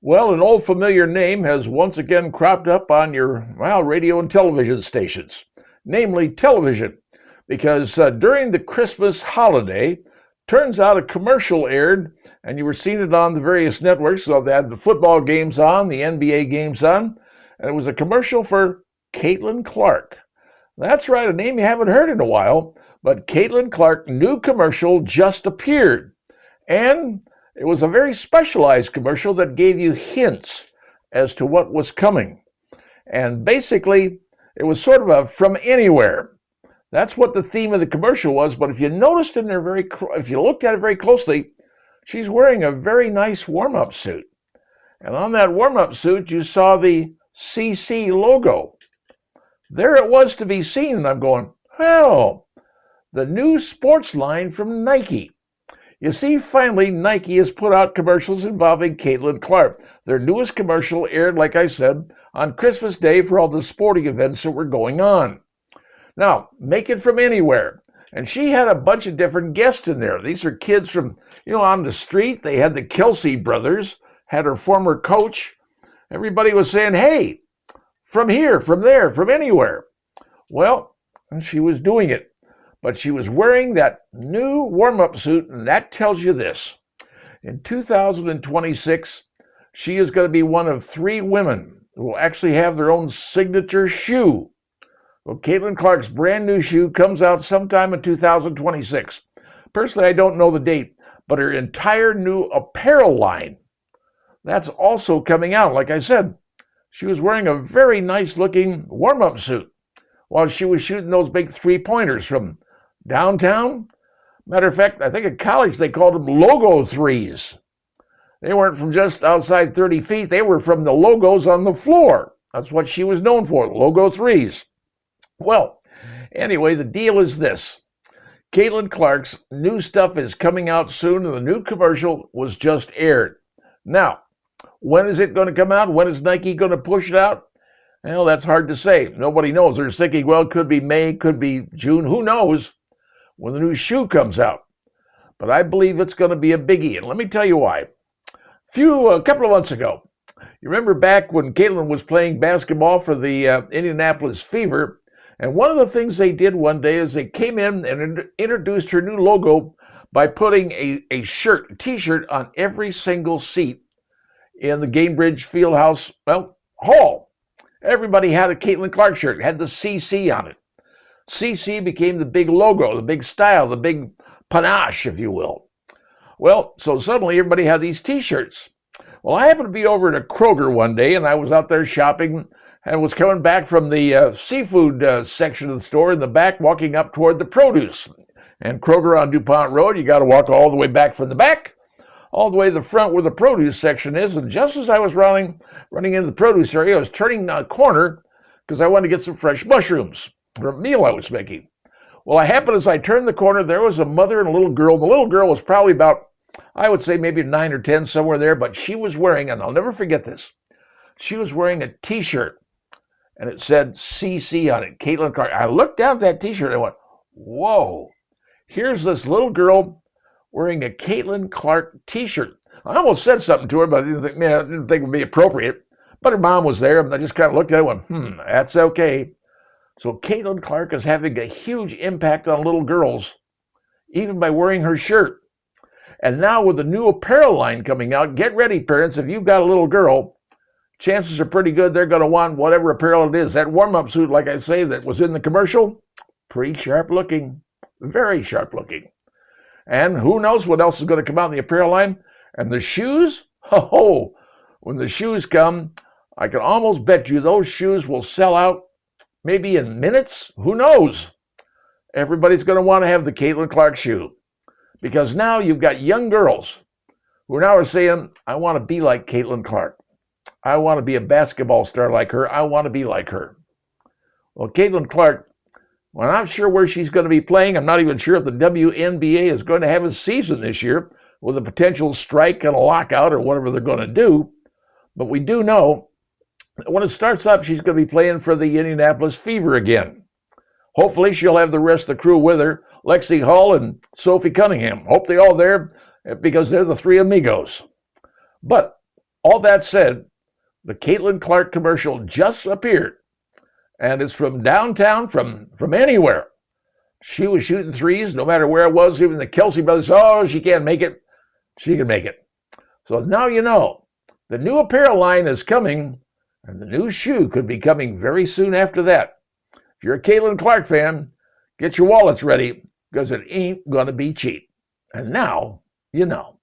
Well, an old familiar name has once again cropped up on your, radio and television stations, namely television, because during the Christmas holiday, turns out a commercial aired, and you were seeing it on the various networks. So they had the football games on, the NBA games on, and it was a commercial for Caitlin Clark. That's right, a name you haven't heard in a while, but Caitlin Clark new commercial just appeared. And it was a very specialized commercial that gave you hints as to what was coming. And basically, it was sort of a from anywhere. That's what the theme of the commercial was, but if you noticed in there if you looked at it very closely, she's wearing a very nice warm-up suit. And on that warm-up suit, you saw the CC logo. There it was to be seen, and I'm going, well, the new sports line from Nike. You see, finally, Nike has put out commercials involving Caitlin Clark. Their newest commercial aired, like I said, on Christmas Day for all the sporting events that were going on. Now, make it from anywhere. And she had a bunch of different guests in there. These are kids from, on the street. They had the Kelsey brothers, had her former coach. Everybody was saying, hey, from here, from there, from anywhere. Well, and she was doing it. But she was wearing that new warm-up suit, and that tells you this. In 2026, she is going to be one of 3 women who will actually have their own signature shoe. Well, Caitlin Clark's brand new shoe comes out sometime in 2026. Personally, I don't know the date, but her entire new apparel line, that's also coming out. Like I said, she was wearing a very nice-looking warm-up suit while she was shooting those big 3-pointers from downtown. Matter of fact, I think at college they called them logo threes. They weren't from just outside 30 feet. They were from the logos on the floor. That's what she was known for, logo threes. Well, anyway, the deal is this. Caitlin Clark's new stuff is coming out soon, and the new commercial was just aired. Now, when is it going to come out? When is Nike going to push it out? Well, that's hard to say. Nobody knows. They're thinking, well, it could be May, could be June. Who knows when the new shoe comes out? But I believe it's going to be a biggie, and let me tell you why. A couple of months ago, you remember back when Caitlin was playing basketball for the Indianapolis Fever, and one of the things they did one day is they came in and introduced her new logo by putting a t-shirt on every single seat in the Gainbridge Fieldhouse, hall. Everybody had a Caitlin Clark shirt, had the CC on it. CC became the big logo, the big style, the big panache, if you will. Well, so suddenly everybody had these t-shirts. Well, I happened to be over at a Kroger one day, and I was out there shopping and was coming back from the seafood section of the store in the back, walking up toward the produce. And Kroger on DuPont Road, you got to walk all the way back from the back, all the way to the front where the produce section is. And just as I was running into the produce area, I was turning a corner because I wanted to get some fresh mushrooms for a meal I was making. Well, I happened as I turned the corner, there was a mother and a little girl. The little girl was probably about, I would say maybe 9 or 10, somewhere there, but she was wearing, and I'll never forget this, she was wearing a t-shirt, and it said CC on it, Caitlin Clark. I looked down at that t-shirt and I went, whoa, here's this little girl wearing a Caitlin Clark t-shirt. I almost said something to her, but I didn't think it would be appropriate. But her mom was there, and I just kind of looked at it and went, that's okay. So Caitlin Clark is having a huge impact on little girls, even by wearing her shirt. And now with the new apparel line coming out, get ready, parents. If you've got a little girl, chances are pretty good they're going to want whatever apparel it is. That warm-up suit, like I say, that was in the commercial, pretty sharp looking, very sharp looking. And who knows what else is going to come out in the apparel line. And the shoes, when the shoes come, I can almost bet you those shoes will sell out maybe in minutes. Who knows? Everybody's going to want to have the Caitlin Clark shoe. Because now you've got young girls who now are saying, I want to be like Caitlin Clark. I want to be a basketball star like her. I want to be like her. Well, Caitlin Clark, well, I'm not sure where she's going to be playing. I'm not even sure if the WNBA is going to have a season this year with a potential strike and a lockout or whatever they're going to do. But we do know that when it starts up, she's going to be playing for the Indianapolis Fever again. Hopefully, she'll have the rest of the crew with her, Lexi Hall and Sophie Cunningham. Hope they're all there because they're the three amigos. But All that said, the Caitlin Clark commercial just appeared, and it's from downtown, from anywhere. She was shooting threes no matter where it was. Even the Kelsey brothers, oh, she can't make it. She can make it. So now you know. The new apparel line is coming, and the new shoe could be coming very soon after that. If you're a Caitlin Clark fan, get your wallets ready, because it ain't going to be cheap. And now you know.